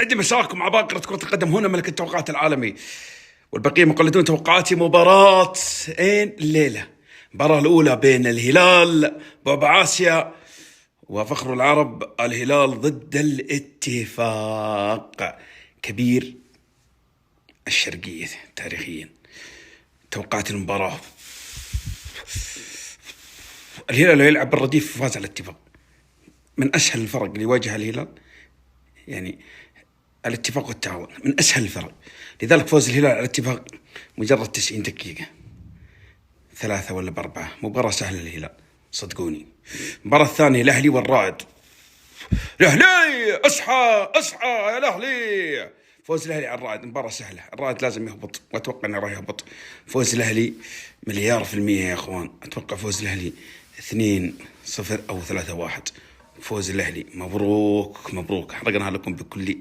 عندي مساكم عباقرة كرة القدم، هنا ملك التوقعات العالمي، والبقية مقلدون توقعاتي. مباراة الليلة، المباراة الأولى بين الهلال بابا آسيا وفخر العرب، الهلال ضد الاتفاق كبير الشرقية تاريخيا. توقعات المباراة، الهلال لو يلعب بالرديف فاز على الاتفاق، من أسهل الفرق اللي يواجه الهلال، يعني الاتفاق والتعاون من أسهل الفرق، لذلك فوز الهلال على الاتفاق مجرد 90 دقيقة، 3 ولا ب4، مباراة سهلة للهلال صدقوني. المباراة الثانية الأهلي والرائد. الأهلي اصحى اصحى يا الأهلي، فوز الأهلي على الرائد مباراة سهلة، الرائد لازم يهبط وأتوقع أنه راح يهبط. فوز الأهلي 100% يا أخوان، أتوقع فوز الأهلي 2-0 أو 3-1. فوز الأهلي، مبروك مبروك، حرقناها لكم بكل